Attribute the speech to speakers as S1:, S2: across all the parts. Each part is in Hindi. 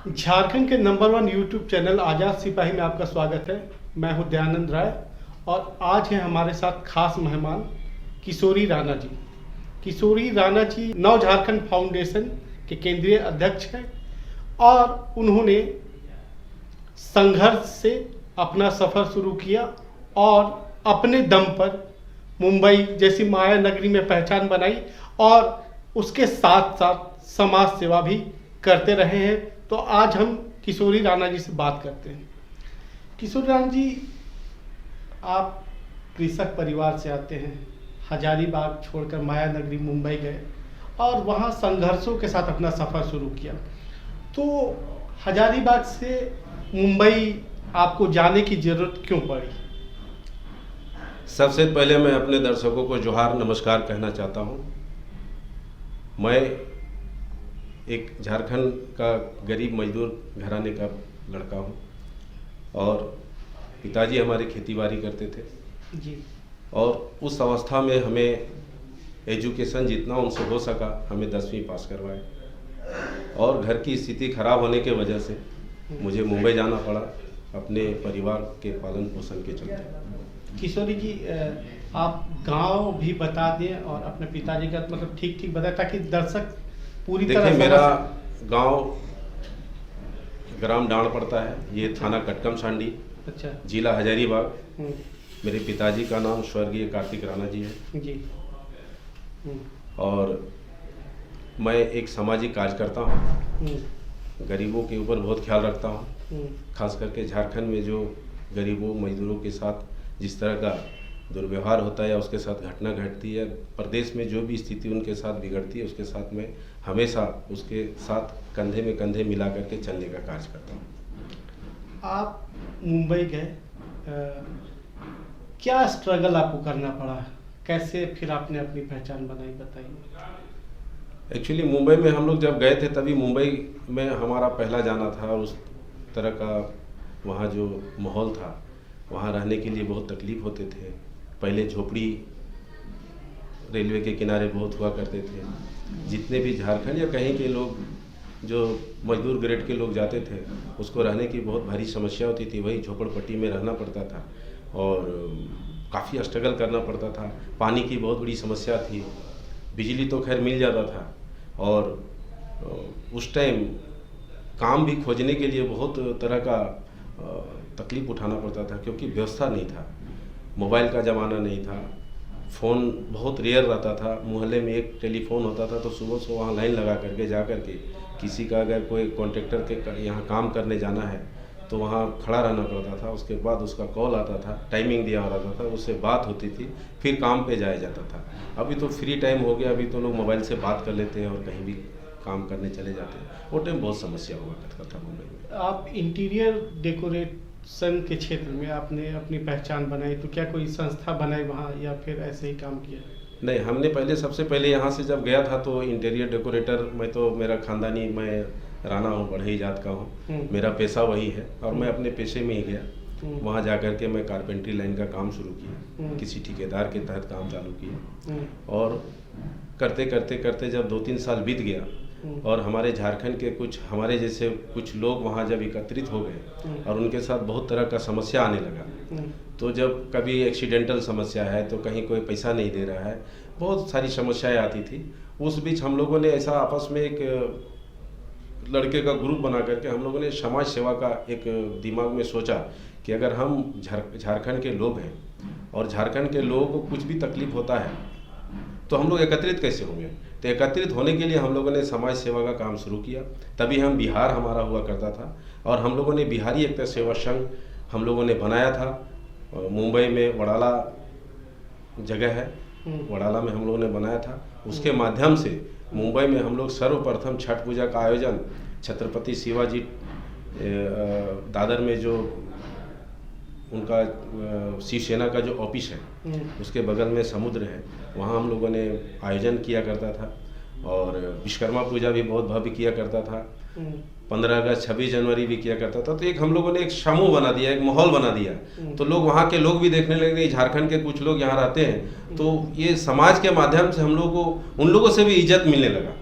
S1: झारखंड के नंबर 1 यूट्यूब चैनल आज़ाद सिपाही में आपका स्वागत है। मैं हूं दयानंद राय और आज है हमारे साथ खास मेहमान किशोरी राणा जी। किशोरी राणा जी नव झारखंड फाउंडेशन के केंद्रीय अध्यक्ष हैं और उन्होंने संघर्ष से अपना सफ़र शुरू किया और अपने दम पर मुंबई जैसी माया नगरी में पहचान बनाई और उसके साथ साथ समाज सेवा भी करते रहे हैं। तो आज हम किशोरी राणा जी से बात करते हैं। किशोरी राणा जी, आप कृषक परिवार से आते हैं, हजारीबाग छोड़कर माया नगरी मुंबई गए और वहाँ संघर्षों के साथ अपना सफ़र शुरू किया। तो हजारीबाग से मुंबई आपको जाने की ज़रूरत क्यों पड़ी?
S2: सबसे पहले मैं अपने दर्शकों को जोहार नमस्कार कहना चाहता हूँ। मैं एक झारखंड का गरीब मजदूर घराने का लड़का हूँ और पिताजी हमारे खेतीबाड़ी करते थे
S1: जी।
S2: और उस अवस्था में हमें एजुकेशन जितना उनसे हो सका हमें 10वीं पास करवाए और घर की स्थिति खराब होने के वजह से मुझे मुंबई जाना पड़ा अपने परिवार के पालन पोषण के चलते।
S1: किशोरी जी, आप गांव भी बता दें और अपने पिताजी का मतलब ठीक बताएं ताकि दर्शक पूरी तरह
S2: देखिए, मेरा गांव ग्राम डांड पड़ता है, ये थाना कटकम सांडी,
S1: अच्छा,
S2: जिला हजारीबाग। मेरे पिताजी का नाम स्वर्गीय कार्तिक राणा जी है
S1: जी।
S2: और मैं एक सामाजिक कार्यकर्ता हूँ। गरीबों के ऊपर बहुत ख्याल रखता हूँ, खास करके झारखंड में जो गरीबों मजदूरों के साथ जिस तरह का दुर्व्यवहार होता है या उसके साथ घटना घटती है, प्रदेश में जो भी स्थिति उनके साथ बिगड़ती है उसके साथ मैं हमेशा उसके साथ कंधे में कंधे मिला करके चलने का कार्य करता हूँ।
S1: आप मुंबई गए, क्या स्ट्रगल आपको करना पड़ा, कैसे फिर आपने अपनी पहचान बनाई, बताइए।
S2: एक्चुअली मुंबई में हम लोग जब गए थे तभी मुंबई में हमारा पहला जाना था और उस तरह का वहाँ जो माहौल था, वहाँ रहने के लिए बहुत तकलीफ होते थे। पहले झोपड़ी रेलवे के किनारे बहुत हुआ करते थे। जितने भी झारखंड या कहीं के लोग जो मजदूर ग्रेड के लोग जाते थे उसको रहने की बहुत भारी समस्या होती थी, वही झोपड़पट्टी में रहना पड़ता था और काफ़ी स्ट्रगल करना पड़ता था। पानी की बहुत बड़ी समस्या थी, बिजली तो खैर मिल जाता था और उस टाइम काम भी खोजने के लिए बहुत तरह का तकलीफ उठाना पड़ता था क्योंकि व्यवस्था नहीं था, मोबाइल का ज़माना नहीं था, फ़ोन बहुत रेयर रहता था। मोहल्ले में एक टेलीफोन होता था तो सुबह से वहाँ लाइन लगा करके जा करके किसी का अगर कोई कॉन्ट्रैक्टर के यहाँ काम करने जाना है तो वहाँ खड़ा रहना पड़ता था। उसके बाद उसका कॉल आता था, टाइमिंग दिया रहता था, उससे बात होती थी, फिर काम पे जाया जाता था। अभी तो फ्री टाइम हो गया, अभी तो लोग मोबाइल से बात कर लेते हैं और कहीं भी काम करने चले जाते हैं। वो टाइम बहुत समस्या हुआ करता था मुंबई में।
S1: आप इंटीरियर डेकोरेशन के क्षेत्र में आपने अपनी पहचान बनाई, तो क्या कोई संस्था बनाई वहाँ या फिर ऐसे ही काम किया?
S2: नहीं, हमने सबसे पहले यहाँ से जब गया था तो इंटीरियर डेकोरेटर, मैं तो मेरा ख़ानदानी, मैं राणा हूँ, बढ़ई जात का हूँ, मेरा पेशा वही है और मैं अपने पेशे में ही गया। वहाँ जा कर के मैं कारपेंट्री लाइन का काम शुरू किया, किसी ठेकेदार के तहत काम चालू किया और करते करते करते जब 2-3 साल बीत गया और हमारे झारखंड के कुछ हमारे जैसे कुछ लोग वहाँ जब एकत्रित हो गए और उनके साथ बहुत तरह का समस्या आने लगा, तो जब कभी एक्सीडेंटल समस्या है तो कहीं कोई पैसा नहीं दे रहा है, बहुत सारी समस्याएं आती थी। उस बीच हम लोगों ने ऐसा आपस में एक लड़के का ग्रुप बना करके हम लोगों ने समाज सेवा का एक दिमाग में सोचा कि अगर हम झारखंड के लोग हैं और झारखंड के लोगों को कुछ भी तकलीफ होता है तो हम लोग एकत्रित कैसे होंगे। तो एकत्रित होने के लिए हम लोगों ने समाज सेवा का काम शुरू किया। तभी हम बिहार हमारा हुआ करता था और हम लोगों ने बिहारी एकता सेवा संघ हम लोगों ने बनाया था। मुंबई में वडाला जगह है, वडाला में हम लोगों ने बनाया था। उसके माध्यम से मुंबई में हम लोग सर्वप्रथम छठ पूजा का आयोजन छत्रपति शिवाजी दादर में जो उनका शिवसेना का जो ऑफिस है उसके बगल में समुद्र है, वहाँ हम लोगों ने आयोजन किया करता था और विश्वकर्मा पूजा भी बहुत भव्य किया करता था। 15 अगस्त 26 जनवरी भी किया करता था। तो एक हम लोगों ने एक समूह बना दिया, एक माहौल बना दिया, तो लोग वहाँ के लोग भी देखने लगे, झारखंड के कुछ लोग यहाँ रहते हैं, तो ये समाज के माध्यम से हम लोग को उन लोगों से भी इज्जत मिलने लगा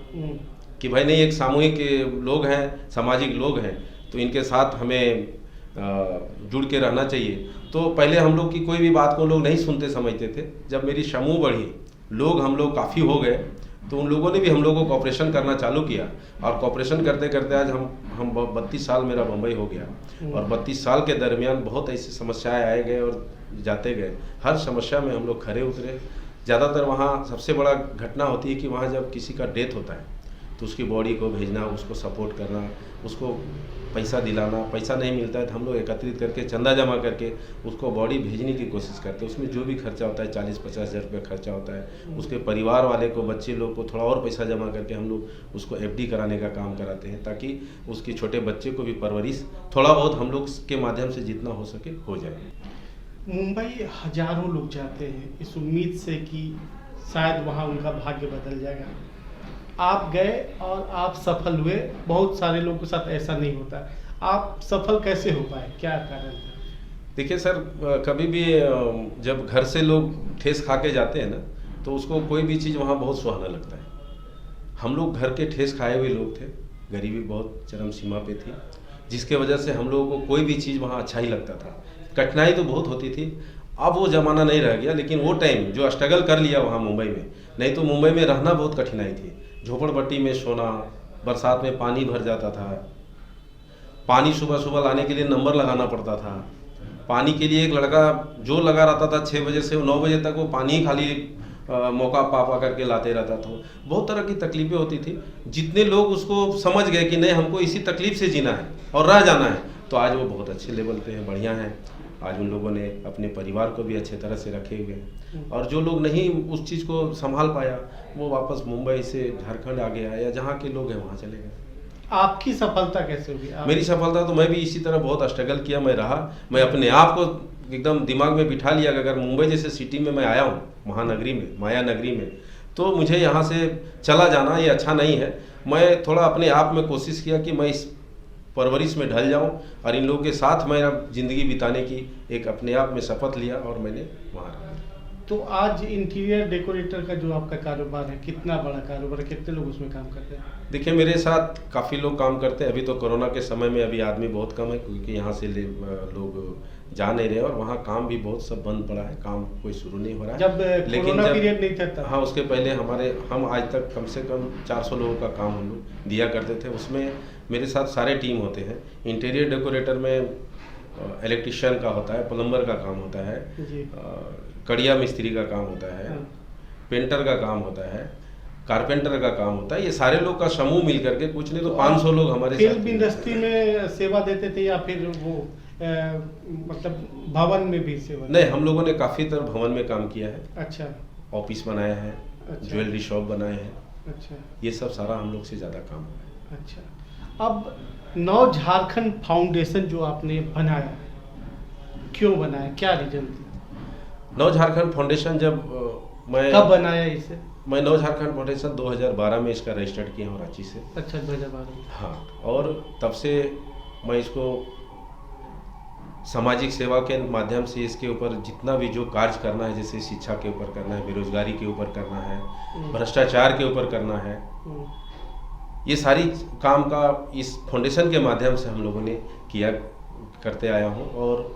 S2: कि भाई नहीं, एक सामूहिक लोग हैं, सामाजिक लोग हैं, तो इनके साथ हमें जुड़ के रहना चाहिए। तो पहले हम लोग की कोई भी बात को लोग नहीं सुनते समझते थे। जब मेरी समूह बढ़ी, लोग हम लोग काफ़ी हो गए, तो उन लोगों ने भी हम लोग को कॉपरेशन करना चालू किया, और कॉपरेशन करते करते आज हम 32 साल मेरा मुंबई हो गया, और 32 साल के दरमियान बहुत ऐसी समस्याएं आए गए और जाते गए। हर समस्या में हम लोग खरे उतरे। ज़्यादातर वहाँ सबसे बड़ा घटना होती है कि वहाँ जब किसी का डेथ होता है तो उसकी बॉडी को भेजना, उसको सपोर्ट करना, उसको पैसा दिलाना। पैसा नहीं मिलता है तो हम लोग एकत्रित करके, चंदा जमा करके उसको बॉडी भेजने की कोशिश करते हैं। उसमें जो भी खर्चा होता है, 40-50 हज़ार रुपये खर्चा होता है। उसके परिवार वाले को, बच्चे लोग को थोड़ा और पैसा जमा करके हम लोग उसको FD कराने का काम कराते हैं, ताकि उसके छोटे बच्चे को भी परवरिश थोड़ा बहुत हम लोग के माध्यम से जितना हो सके हो जाए।
S1: मुंबई हजारों लोग जाते हैं इस उम्मीद से कि शायद वहाँ उनका भाग्य बदल जाएगा। आप गए और आप सफल हुए। बहुत सारे लोगों के साथ ऐसा नहीं होता। आप सफल कैसे हो पाए, क्या कारण है?
S2: देखिए सर, कभी भी जब घर से लोग ठेस खा के जाते हैं ना, तो उसको कोई भी चीज़ वहाँ बहुत सुहाना लगता है। हम लोग घर के ठेस खाए हुए लोग थे, गरीबी बहुत चरम सीमा पे थी, जिसके वजह से हम लोगों को कोई भी चीज़ वहाँ अच्छा ही लगता था। कठिनाई तो बहुत होती थी, अब वो ज़माना नहीं रह गया, लेकिन वो टाइम जो स्ट्रगल कर लिया वहाँ मुंबई में, नहीं तो मुंबई में रहना बहुत कठिनाई थी। झोपड़पट्टी में सोना, बरसात में पानी भर जाता था, पानी सुबह सुबह लाने के लिए नंबर लगाना पड़ता था। पानी के लिए एक लड़का जो लगा रहता था 6 बजे से 9 बजे तक, वो पानी खाली मौका पा करके लाते रहता था। बहुत तरह की तकलीफ़ें होती थी। जितने लोग उसको समझ गए कि नहीं, हमको इसी तकलीफ़ से जीना है और रह जाना है, तो आज वो बहुत अच्छे लेवल पे हैं, बढ़िया हैं। आज उन लोगों ने अपने परिवार को भी अच्छे तरह से रखे हुए हैं, और जो लोग नहीं उस चीज़ को संभाल पाया, वो वापस मुंबई से झारखंड आ गया, या जहाँ के लोग हैं वहाँ चले गए।
S1: आपकी सफलता कैसे हुई?
S2: मेरी सफलता तो, मैं भी इसी तरह बहुत स्ट्रगल किया, मैं रहा। मैं अपने आप को एकदम दिमाग में बिठा लिया कि अगर मुंबई जैसे सिटी में मैं आया हूँ, महानगरी में, माया नगरी में, तो मुझे यहाँ से चला जाना ये अच्छा नहीं है। मैं थोड़ा अपने आप में कोशिश किया कि मैं इस परवरिश में ढल जाऊं, और इन लोगों के साथ मैं अब ज़िंदगी बिताने की एक अपने आप में शपथ लिया, और मैंने वहाँ रहा।
S1: तो आज इंटीरियर डेकोरेटर का जो आपका कारोबार है, कितना बड़ा कारोबार है, कितने लोग उसमें काम करते हैं?
S2: देखिए, मेरे साथ काफ़ी लोग काम करते हैं। अभी तो कोरोना के समय में अभी आदमी बहुत कम है, क्योंकि यहाँ से लोग जा नहीं रहे, और वहाँ काम भी बहुत सब बंद पड़ा है, काम कोई शुरू नहीं हो रहा है।
S1: जब कोरोना पीरियड नहीं था,
S2: हाँ, उसके पहले हम आज तक कम से कम 400 लोगों का काम हम लोग दिया करते थे। उसमें मेरे साथ सारे टीम होते हैं। इंटीरियर डेकोरेटर में इलेक्ट्रिशियन का होता है, प्लम्बर का काम होता है, कड़िया मिस्त्री का काम होता है, पेंटर का काम होता है, कारपेंटर का काम होता है। ये सारे लोग का समूह मिल करके, कुछ नहीं तो 500 लोग हमारे साथ।
S1: फिल्म इंडस्ट्री में सेवा देते थे, या फिर वो मतलब भवन में भी सेवा?
S2: नहीं, हम लोगों ने काफ़ी तरह भवन में काम किया है।
S1: अच्छा।
S2: ऑफिस बनाया है,
S1: अच्छा।
S2: ज्वेलरी शॉप बनाए हैं।
S1: अच्छा।
S2: ये सब सारा हम लोग से ज़्यादा काम हुआ है।
S1: अच्छा। अब नव झारखंड फाउंडेशन जो आपने बनाया, क्यों बनाया, क्या रीजन थी?
S2: नव झारखंड फाउंडेशन जब मैं
S1: कब बनाया इसे?
S2: मैं नव झारखंड फाउंडेशन 2012 में इसका रजिस्टर्ड किया हूँ रांची से।
S1: अच्छा, 2012।
S2: हाँ, और तब से मैं इसको सामाजिक सेवा के माध्यम से इसके ऊपर जितना भी जो कार्य करना है, जैसे शिक्षा के ऊपर करना है, बेरोजगारी के ऊपर करना है, भ्रष्टाचार के ऊपर करना है, ये सारी काम का इस फाउंडेशन के माध्यम से हम लोगों ने किया करते आया हूँ। और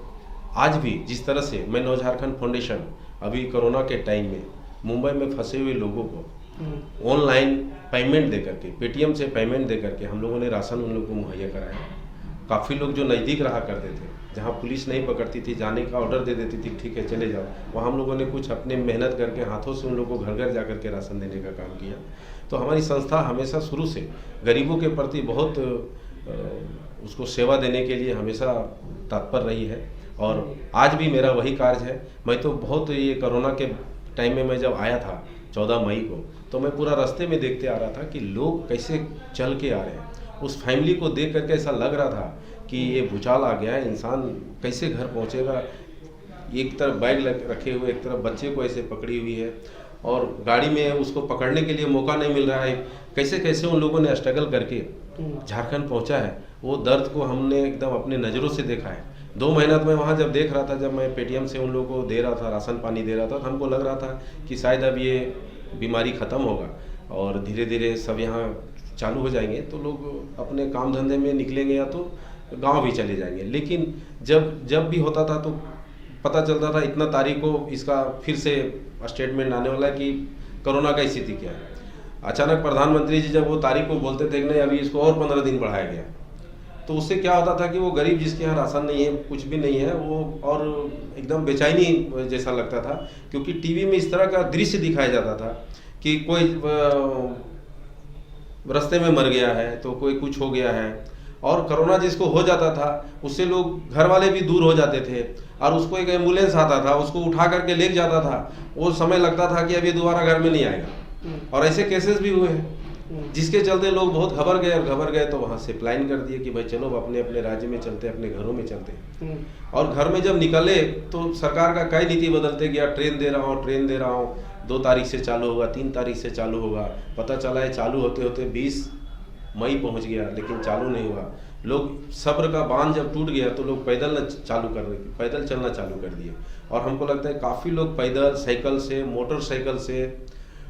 S2: आज भी जिस तरह से मैं नव झारखंड फाउंडेशन अभी कोरोना के टाइम में मुंबई में फंसे हुए लोगों को ऑनलाइन पेमेंट दे करके, पेटीएम से पेमेंट दे करके हम लोगों ने राशन उन लोगों को मुहैया कराया। काफ़ी लोग जो नज़दीक रहा करते थे, जहाँ पुलिस नहीं पकड़ती थी, जाने का ऑर्डर दे देती थी, ठीक है चले जाओ, वहाँ हम लोगों ने कुछ अपने मेहनत करके हाथों से उन लोगों को घर घर जा कर के राशन देने का काम किया। तो हमारी संस्था हमेशा शुरू से गरीबों के प्रति बहुत उसको सेवा देने के लिए हमेशा तत्पर रही है, और आज भी मेरा वही कार्य है। मैं तो बहुत, ये कोरोना के टाइम में मैं जब आया था 14 मई को, तो मैं पूरा रास्ते में देखते आ रहा था कि लोग कैसे चल के आ रहे हैं। उस फैमिली को देख करके ऐसा लग रहा था कि ये भूचाल आ गया है, इंसान कैसे घर पहुंचेगा। एक तरफ बैग रखे हुए, एक तरफ बच्चे को ऐसे पकड़ी हुई है, और गाड़ी में उसको पकड़ने के लिए मौका नहीं मिल रहा है। कैसे कैसे उन लोगों ने स्ट्रगल करके झारखंड पहुंचा है, वो दर्द को हमने एकदम अपने नज़रों से देखा है। 2 महीना तो मैं वहाँ जब देख रहा था, जब मैं पेटीएम से उन लोगों को दे रहा था, राशन पानी दे रहा था, तो हमको लग रहा था कि शायद अब ये बीमारी ख़त्म होगा और धीरे धीरे सब यहाँ चालू हो जाएंगे तो लोग अपने काम धंधे में निकलेंगे या तो गांव भी चले जाएंगे। लेकिन जब भी होता था तो पता चलता था इतना तारीख को इसका फिर से स्टेटमेंट आने वाला है कि कोरोना का स्थिति क्या है। अचानक प्रधानमंत्री जी जब वो तारीख को बोलते थे कि नहीं अभी इसको और 15 दिन बढ़ाया गया, तो उससे क्या होता था कि वो गरीब जिसके यहाँ राशन नहीं है, कुछ भी नहीं है, वो और एकदम बेचैनी जैसा लगता था, क्योंकि टीवी में इस तरह का दृश्य दिखाया जाता था कि कोई रास्ते में मर गया है तो कोई कुछ हो गया है, और कोरोना जिसको हो जाता था उससे लोग घर वाले भी दूर हो जाते थे, और उसको एक एम्बुलेंस आता था उसको उठा करके ले जाता था, वो समय लगता था कि अभी दोबारा घर में नहीं आएगा। और ऐसे केसेस भी हुए हैं जिसके चलते लोग बहुत घबर गए, और घबर गए तो वहाँ से प्लान कर दिए कि भाई चलो अपने अपने राज्य में चलते, अपने घरों में चलते। और घर में जब निकले तो सरकार का कई नीति बदलते गया, ट्रेन दे रहा हूँ 2 तारीख से चालू होगा, 3 तारीख से चालू होगा। पता चला है चालू होते होते 20 मई पहुँच गया, लेकिन चालू नहीं हुआ। लोग सब्र का बांध जब टूट गया तो लोग पैदल चलना चालू कर दिए। और हमको लगता है काफ़ी लोग पैदल, साइकिल से, मोटरसाइकिल से,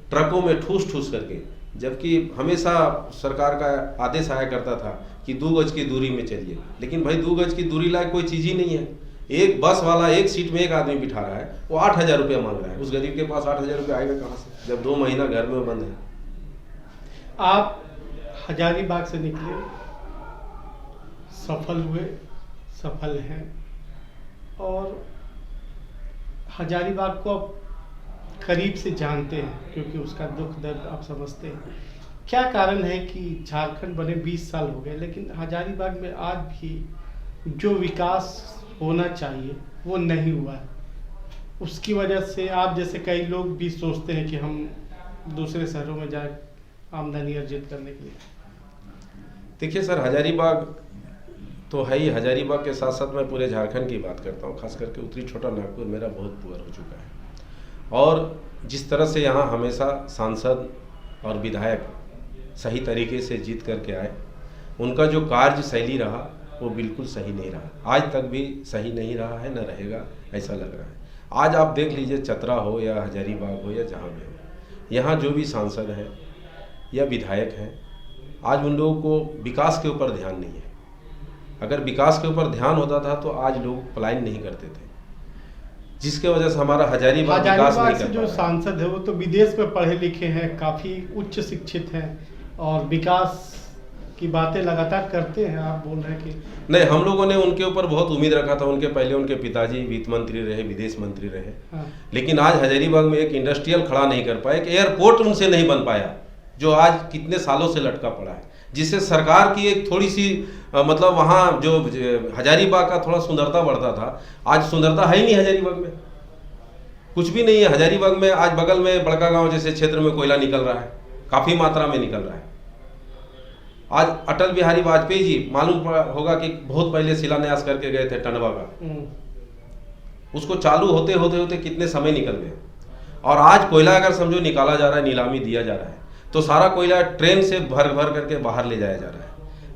S2: ट्रकों में ठूस करके, जबकि हमेशा सरकार का आदेश आया करता था कि 2 गज की दूरी में चलिए, लेकिन भाई 2 गज की दूरी लायक कोई चीज़ ही नहीं है। एक बस वाला एक सीट में एक आदमी बिठा रहा है, वो 8,000 रुपया मांग रहा है। उस गरीब के पास 8,000 रुपया आएगा कहाँ से, जब 2 महीना घर में बंद है।
S1: आप हजारीबाग से निकले, सफल हुए, सफल हैं, और हजारीबाग को आप करीब से जानते हैं क्योंकि उसका दुख दर्द आप समझते हैं। क्या कारण है कि झारखंड बने 20 साल हो गए, लेकिन हजारीबाग में आज भी जो विकास होना चाहिए वो नहीं हुआ है? उसकी वजह से आप जैसे कई लोग भी सोचते हैं कि हम दूसरे शहरों में जाए आमदनी अर्जित करने के लिए।
S2: देखिए सर, हजारीबाग तो है ही। हजारीबाग के साथ साथ मैं पूरे झारखंड की बात करता हूँ, खास करके उत्तरी छोटा नागपुर मेरा बहुत पुअर हो चुका है। और जिस तरह से यहाँ हमेशा सांसद और विधायक सही तरीके से जीत करके आए, उनका जो कार्य शैली रहा वो बिल्कुल सही नहीं रहा, आज तक भी सही नहीं रहा है, न रहेगा ऐसा लग रहा है। आज आप देख लीजिए, चतरा हो या हजारीबाग हो या जहाँ भी हो, यहाँ जो भी सांसद हैं या विधायक हैं, आज उन लोगों को विकास के ऊपर ध्यान नहीं है। अगर विकास के ऊपर ध्यान होता था तो आज लोग पलायन नहीं करते थे, जिसके वजह से हमारा हजारीबाग विकास नहीं कर
S1: जो सांसद है वो तो विदेश में पढ़े लिखे हैं, काफ़ी उच्च शिक्षित हैं, और विकास की बातें लगातार करते हैं। आप बोल रहे हैं कि
S2: नहीं, हम लोगों ने उनके ऊपर बहुत उम्मीद रखा था। उनके पहले उनके पिताजी वित्त मंत्री रहे, विदेश मंत्री रहे।
S1: हाँ। लेकिन
S2: आज हजारीबाग में एक इंडस्ट्रियल खड़ा नहीं कर पाए, एक एयरपोर्ट उनसे नहीं बन पाया, जो आज कितने सालों से लटका पड़ा है, जिससे सरकार की एक थोड़ी सी मतलब वहाँ जो हजारीबाग का थोड़ा सुंदरता बढ़ता था, आज सुंदरता है ही नहीं। हजारीबाग में कुछ भी नहीं है। हजारीबाग में आज बगल में बड़का गांव जैसे क्षेत्र में कोयला निकल रहा है, काफ़ी मात्रा में निकल रहा है। आज अटल बिहारी वाजपेयी जी, मालूम होगा कि बहुत पहले शिलान्यास करके गए थे टंडवा का, उसको चालू होते होते होते कितने समय निकल गए। और आज कोयला अगर समझो निकाला जा रहा है, नीलामी दिया जा रहा है, तो सारा कोयला ट्रेन से भर करके बाहर ले जाया जा रहा है।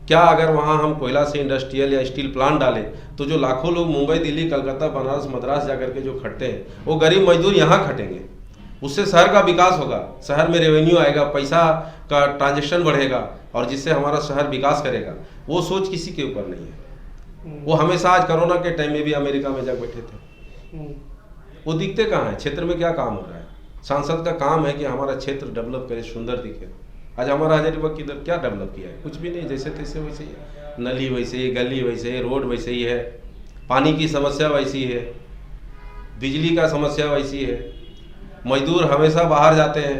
S2: क्या अगर वहाँ हम कोयला से इंडस्ट्रियल या स्टील प्लांट डालें तो जो लाखों लोग मुंबई, दिल्ली, कलकत्ता, बनारस, मद्रास जाकर के जो खटते हैं, वो गरीब मजदूर यहाँ खटेंगे। उससे शहर का विकास होगा, शहर में रेवेन्यू आएगा, पैसा का ट्रांजेक्शन बढ़ेगा, और जिससे हमारा शहर विकास करेगा। वो सोच किसी के ऊपर नहीं है। वो हमेशा आज कोरोना के टाइम में भी अमेरिका में जा बैठे थे, वो दिखते कहाँ हैं? क्षेत्र में क्या काम हो रहा है? सांसद का काम है कि हमारा क्षेत्र डेवलप करे, सुंदर दिखे। आज हमारा हजारीबाग किधर क्या डेवलप किया है? कुछ भी नहीं, जैसे तैसे वैसे ही है। नली वैसे ही, गली वैसे ही, रोड वैसे ही है, पानी की समस्या वैसी है, बिजली का समस्या वैसी है, मजदूर हमेशा बाहर जाते हैं।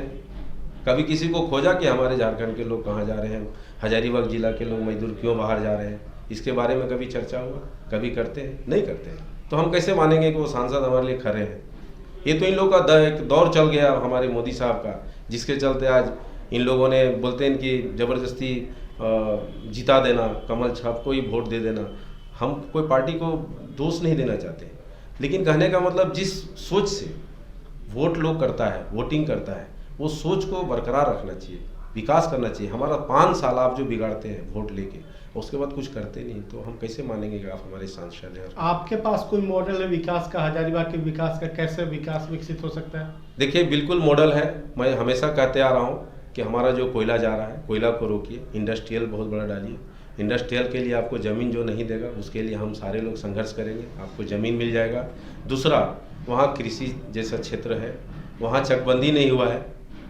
S2: कभी किसी को खोजा कि हमारे झारखंड के लोग कहाँ जा रहे हैं, हजारीबाग जिला के लोग मजदूर क्यों बाहर जा रहे हैं? इसके बारे में कभी चर्चा हुआ? कभी करते हैं? नहीं करते हैं। तो हम कैसे मानेंगे कि वो सांसद हमारे लिए खरे हैं? ये तो इन लोगों का एक दौर चल गया हमारे मोदी साहब का, जिसके चलते आज इन लोगों ने बोलते हैं कि ज़बरदस्ती जिता देना, कमल छाप को ही वोट दे देना। हम कोई पार्टी को दोष नहीं देना चाहते, लेकिन कहने का मतलब जिस सोच से वोट लोग करता है, वोटिंग करता है, वो सोच को बरकरार रखना चाहिए, विकास करना चाहिए। हमारा 5 साल आप जो बिगाड़ते हैं वोट लेके, उसके बाद कुछ करते नहीं, तो हम कैसे मानेंगे कि आप हमारे सांसद हैं?
S1: आपके पास कोई मॉडल है विकास का? हजारीबाग के विकास का कैसे विकास विकसित हो सकता है?
S2: देखिए, बिल्कुल मॉडल है। मैं हमेशा कहते आ रहा हूँ कि हमारा जो कोयला जा रहा है, कोयला को रोकिए, इंडस्ट्रियल बहुत बड़ा डालिए। इंडस्ट्रियल के लिए आपको ज़मीन जो नहीं देगा उसके लिए हम सारे लोग संघर्ष करेंगे, आपको ज़मीन मिल जाएगा। दूसरा, वहाँ कृषि जैसा क्षेत्र है, वहाँ चकबंदी नहीं हुआ है,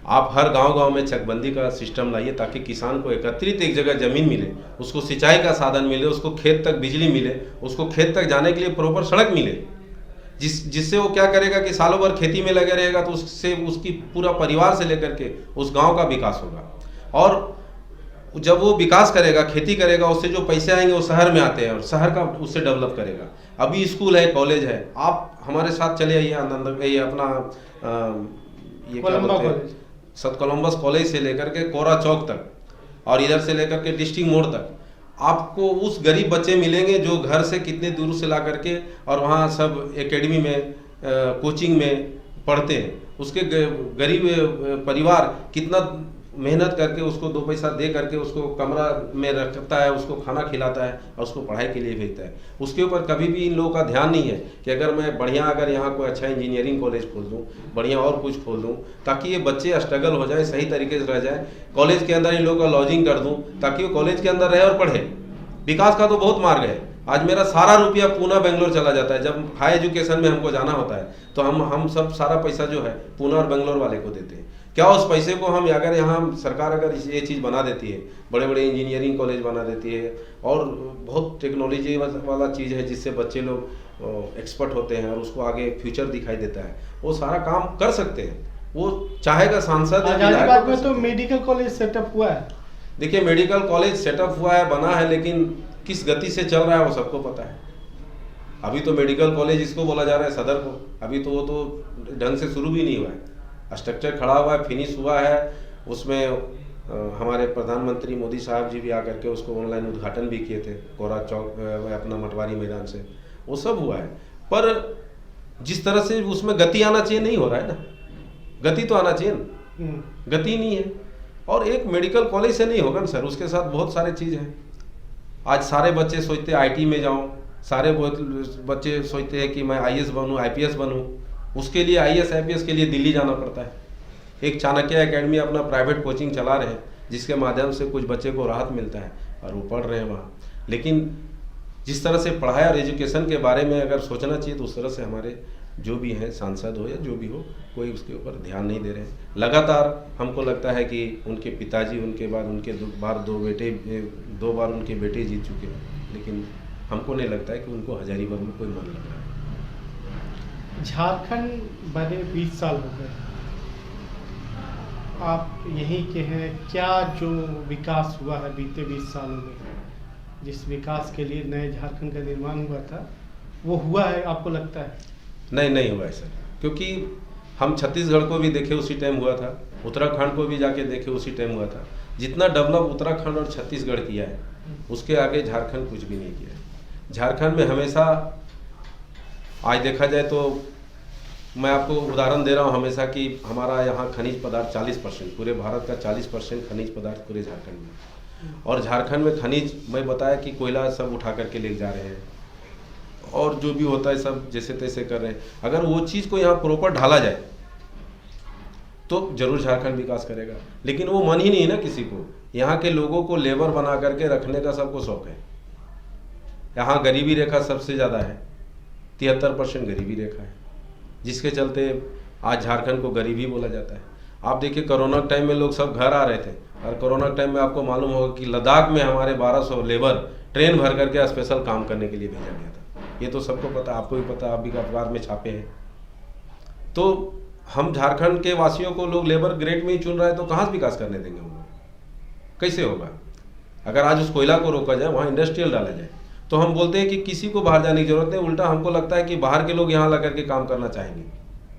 S2: आप हर गांव-गांव में चकबंदी का सिस्टम लाइए ताकि किसान को एकत्रित एक जगह ज़मीन मिले, उसको सिंचाई का साधन मिले, उसको खेत तक बिजली मिले, उसको खेत तक जाने के लिए प्रॉपर सड़क मिले, जिससे वो क्या करेगा कि सालों भर खेती में लगे रहेगा, तो उससे उसकी पूरा परिवार से लेकर के उस गांव का विकास होगा। और जब वो विकास करेगा, खेती करेगा, उससे जो पैसे आएंगे वो शहर में आते हैं और शहर का उससे डेवलप करेगा। अभी स्कूल है, कॉलेज है, आप हमारे साथ चले आइए आनंद, ये अपना ये क्या बोलते हैं, सत कोलंबस कॉलेज से लेकर के कोरा चौक तक और इधर से लेकर के डिस्ट्रिक्ट मोड़ तक आपको उस गरीब बच्चे मिलेंगे जो घर से कितने दूर से ला करके और वहाँ सब एकेडमी में कोचिंग में पढ़ते हैं। उसके गरीब परिवार कितना मेहनत करके उसको 2 पैसा दे करके उसको कमरा में रखता है, उसको खाना खिलाता है और उसको पढ़ाई के लिए भेजता है। उसके ऊपर कभी भी इन लोगों का ध्यान नहीं है कि अगर मैं बढ़िया अगर यहाँ कोई अच्छा इंजीनियरिंग कॉलेज खोल दूँ, बढ़िया और कुछ खोल दूँ ताकि ये बच्चे स्ट्रगल हो जाए, सही तरीके से रह जाए, कॉलेज के अंदर इन लोगों का लॉजिंग कर दूँ ताकि वो कॉलेज के अंदर रहे और पढ़े। विकास का तो बहुत मार्ग है। आज मेरा सारा रुपया पूना बेंगलोर चला जाता है। जब हाई एजुकेशन में हमको जाना होता है तो हम सब सारा पैसा जो है पूना और बेंगलोर वाले को देते हैं। क्या उस पैसे को हम अगर यहाँ सरकार अगर ये चीज़ बना देती है, बड़े बड़े इंजीनियरिंग कॉलेज बना देती है और बहुत टेक्नोलॉजी वाला चीज़ है जिससे बच्चे लोग एक्सपर्ट होते हैं और उसको आगे फ्यूचर दिखाई देता है, वो सारा काम कर सकते हैं। वो चाहेगा सांसद
S1: में तो मेडिकल कॉलेज सेटअप हुआ है।
S2: देखिए, मेडिकल कॉलेज सेटअप हुआ है, बना है, लेकिन किस गति से चल रहा है वो सबको पता है। अभी तो मेडिकल कॉलेज इसको बोला जा रहा है सदर को, अभी तो वो तो ढंग से शुरू भी नहीं हुआ है। स्ट्रक्चर खड़ा हुआ है, फिनिश हुआ है, उसमें हमारे प्रधानमंत्री मोदी साहब जी भी आकर के उसको ऑनलाइन उद्घाटन भी किए थे, कोरा चौक अपना मटवारी मैदान से, वो सब हुआ है। पर जिस तरह से उसमें गति आना चाहिए नहीं हो रहा है ना, गति तो आना चाहिए ना, गति नहीं है। और एक मेडिकल कॉलेज से नहीं होगा ना सर, उसके साथ बहुत सारे चीज़ हैं। आज सारे बच्चे सोचते हैं आईटी में जाऊं, सारे बच्चे सोचते हैं कि मैं आईएएस बनूं, आईपीएस बनूं। उसके लिए आईएएस आईपीएस के लिए दिल्ली जाना पड़ता है। एक चाणक्य एकेडमी अपना प्राइवेट कोचिंग चला रहे हैं जिसके माध्यम से कुछ बच्चे को राहत मिलता है और वो पढ़ रहे हैं वहाँ। लेकिन जिस तरह से पढ़ाई और एजुकेशन के बारे में अगर सोचना चाहिए तो उस तरह से हमारे जो भी हैं सांसद हो या जो भी हो, कोई उसके ऊपर ध्यान नहीं दे रहे हैं। लगातार हमको लगता है कि उनके पिताजी, उनके बाद उनके दो बार उनके बेटे जीत चुके हैं, लेकिन हमको नहीं लगता है कि उनको हजारीबाग में कोई मन लग रहा है।
S1: झारखंड बने 20 साल हो गए, आप यहीं के हैं, क्या जो विकास हुआ है बीते 20 सालों में, जिस विकास के लिए नए झारखंड का निर्माण हुआ था, वो हुआ है आपको लगता है?
S2: नहीं हुआ है सर, क्योंकि हम छत्तीसगढ़ को भी देखे उसी टाइम हुआ था, उत्तराखंड को भी जाके देखे उसी टाइम हुआ था। जितना डेवलप उत्तराखंड और छत्तीसगढ़ किया है उसके आगे झारखंड कुछ भी नहीं किया है। झारखंड में हमेशा, आज देखा जाए तो मैं आपको उदाहरण दे रहा हूँ हमेशा कि हमारा यहाँ खनिज पदार्थ 40%, पूरे भारत का 40% खनिज पदार्थ पूरे झारखंड में। और झारखंड में खनिज, मैं बताया कि कोयला सब उठा करके ले जा रहे हैं और जो भी होता है सब जैसे तैसे कर रहे हैं। अगर वो चीज़ को यहाँ प्रॉपर ढाला जाए तो जरूर झारखंड विकास करेगा, लेकिन वो मन ही नहीं है ना किसी को। यहाँ के लोगों को लेबर बना करके रखने का सबको शौक है। यहाँ गरीबी रेखा सबसे ज़्यादा है, 73% गरीबी रेखा है, जिसके चलते आज झारखंड को गरीबी बोला जाता है। आप देखिए, कोरोना टाइम में लोग सब घर आ रहे थे और कोरोना टाइम में आपको मालूम होगा कि लद्दाख में हमारे 1200 लेबर ट्रेन भर करके स्पेशल काम करने के लिए भेजा गया था। ये तो सबको पता, आपको भी पता, आप भी अखबार में छापे हैं। तो हम झारखंड के वासियों को लोग लेबर ग्रेड में ही चुन रहे हैं, तो कहाँ से विकास करने देंगे हम लोग? कैसे होगा? अगर आज उस कोयला को रोका जाए, वहाँ इंडस्ट्रियल डाला जाए, तो हम बोलते हैं कि किसी को बाहर जाने की जरूरत नहीं। उल्टा हमको लगता है कि बाहर के लोग यहाँ ला करके काम करना चाहेंगे।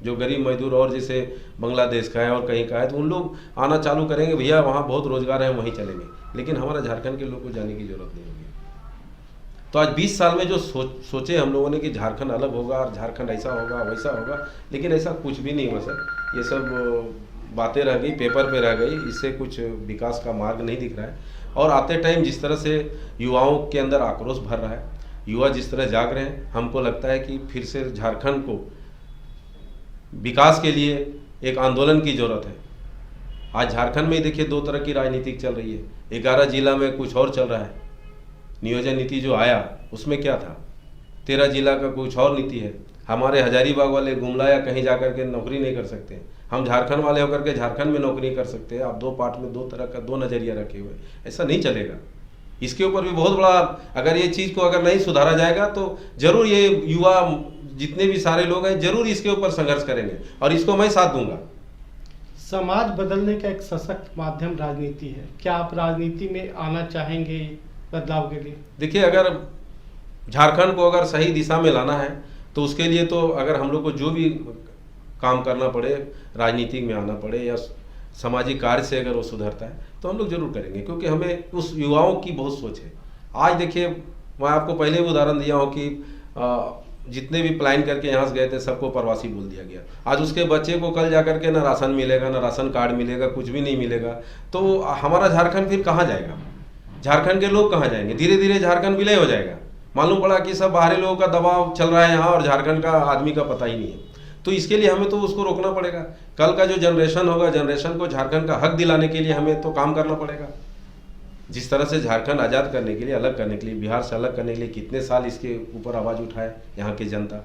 S2: जो गरीब मजदूर और जैसे बांग्लादेश का है और कहीं का है, तो उन लोग आना चालू करेंगे, भैया वहाँ बहुत रोजगार है, वहीं चलेंगे। लेकिन हमारा झारखंड के लोग को जाने की जरूरत नहीं होगी। तो आज 20 साल में जो सोचे हम लोगों ने कि झारखंड अलग होगा और झारखंड ऐसा होगा वैसा होगा, लेकिन ऐसा कुछ भी नहीं हुआ सर। ये सब बातें रह गई, पेपर पे रह गई, इससे कुछ विकास का मार्ग नहीं दिख रहा है। और आते टाइम जिस तरह से युवाओं के अंदर आक्रोश भर रहा है, युवा जिस तरह जाग रहे हैं, हमको लगता है कि फिर से झारखंड को विकास के लिए एक आंदोलन की ज़रूरत है। आज झारखंड में ही देखिए दो तरह की राजनीति चल रही है। 11 जिला में कुछ और चल रहा है, नियोजन नीति जो आया उसमें क्या था। 13 जिला का कुछ और नीति है। हमारे हजारीबाग वाले गुमला या कहीं जाकर के नौकरी नहीं कर सकते, हम झारखंड वाले होकर के झारखंड में नौकरी कर सकते हैं। आप दो पार्ट में दो तरह का दो नज़रिया रखे हुए, ऐसा नहीं चलेगा। इसके ऊपर भी बहुत बड़ा, अगर ये चीज़ को अगर नहीं सुधारा जाएगा तो जरूर ये युवा जितने भी सारे लोग हैं जरूर इसके ऊपर संघर्ष करेंगे और इसको मैं साथ दूंगा।
S1: समाज बदलने का एक सशक्त माध्यम राजनीति है। क्या आप राजनीति में आना चाहेंगे बदलाव के लिए?
S2: देखिए, अगर झारखंड को अगर सही दिशा में लाना है तो उसके लिए तो अगर हम लोग को जो भी काम करना पड़े, राजनीति में आना पड़े या सामाजिक कार्य से अगर वो सुधरता है तो हम लोग जरूर करेंगे, क्योंकि हमें उस युवाओं की बहुत सोच है। आज देखिए, मैं आपको पहले भी उदाहरण दिया हूँ कि जितने भी प्लान करके यहाँ से गए थे सबको प्रवासी बोल दिया गया। आज उसके बच्चे को कल जाकर के ना राशन मिलेगा, ना राशन कार्ड मिलेगा, कुछ भी नहीं मिलेगा, तो हमारा झारखंड फिर कहाँ जाएगा? झारखंड के लोग कहाँ जाएंगे? धीरे धीरे झारखंड विलय हो जाएगा। मालूम पड़ा कि सब बाहरी लोगों का दबाव चल रहा है यहाँ और झारखंड का आदमी का पता ही नहीं है। तो इसके लिए हमें तो उसको रोकना पड़ेगा। कल का जो जनरेशन होगा, जनरेशन को झारखंड का हक दिलाने के लिए हमें तो काम करना पड़ेगा। जिस तरह से झारखंड आज़ाद करने के लिए, अलग करने के लिए, बिहार से अलग करने के लिए कितने साल इसके ऊपर आवाज़ उठाए यहाँ की जनता,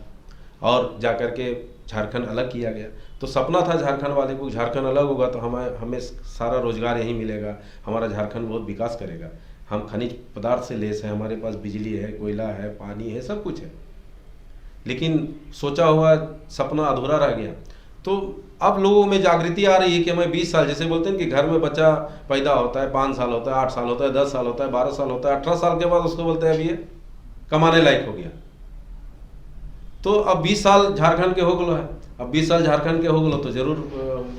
S2: और जाकर के झारखंड अलग किया गया। तो सपना था झारखंड वाले को, झारखंड अलग होगा तो हमें सारा रोजगार यहीं मिलेगा, हमारा झारखंड बहुत विकास करेगा। हम खनिज पदार्थ से लेस हैं, हमारे पास बिजली है, कोयला है, पानी है, सब कुछ है। लेकिन सोचा हुआ सपना अधूरा रह गया। तो अब लोगों में जागृति आ रही है कि हमें 20 साल, जैसे बोलते हैं कि घर में बच्चा पैदा होता है, 5 साल होता है, 8 साल होता है, 10 साल होता है, 12 साल होता है, 18 साल के बाद उसको बोलते हैं अब ये कमाने लायक हो गया। तो अब 20 साल झारखंड के हो गलो है, अब 20 साल झारखंड के हो गलो तो जरूर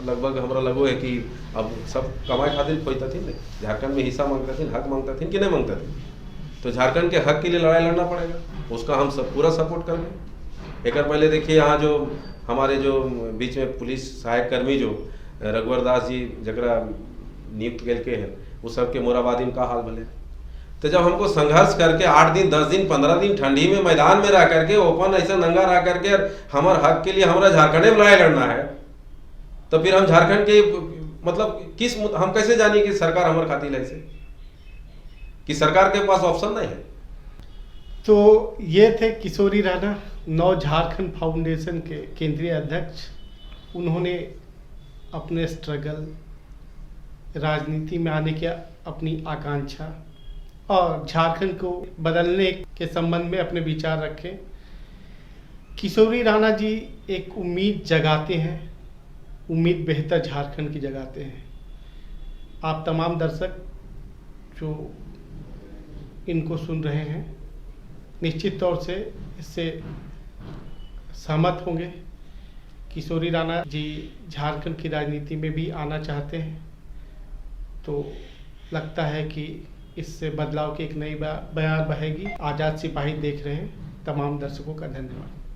S2: लगभग हमारा लगो है कि अब सब कमाए खातिर खोजता थी, झारखंड में हिस्सा मांगता थी, हक मांगता थी कि नहीं मांगता थी। तो झारखंड के हक के लिए लड़ाई लड़ना पड़ेगा, उसका हम सब पूरा सपोर्ट करेंगे। एक बार पहले देखिए, यहाँ जो हमारे जो बीच में पुलिस सहायक कर्मी जो रघुवर दास जी जगरा नियुक्त कल के हैं, वो सबके मोराबादी में का हाल भले। तो जब हमको संघर्ष करके 8 दिन 10 दिन 15 दिन ठंडी में मैदान में रह करके ओपन ऐसा नंगा रह करके हमारे हक के लिए हमारा झारखंड में लड़ाई लड़ना है, तो फिर हम झारखंड के मतलब हम कैसे जानिए कि सरकार हमारे खातिर ऐसे कि सरकार के पास ऑप्शन नहीं है।
S1: तो ये थे किशोरी राणा, नव झारखंड फाउंडेशन के केंद्रीय अध्यक्ष। उन्होंने अपने स्ट्रगल, राजनीति में आने की अपनी आकांक्षा और झारखंड को बदलने के संबंध में अपने विचार रखे। किशोरी राणा जी एक उम्मीद जगाते हैं, उम्मीद बेहतर झारखंड की जगाते हैं। आप तमाम दर्शक जो इनको सुन रहे हैं निश्चित तौर से इससे सहमत होंगे। किशोरी राणा जी झारखंड की राजनीति में भी आना चाहते हैं, तो लगता है कि इससे बदलाव की एक नई बयार बहेगी। आज़ाद सिपाही देख रहे हैं, तमाम दर्शकों का धन्यवाद।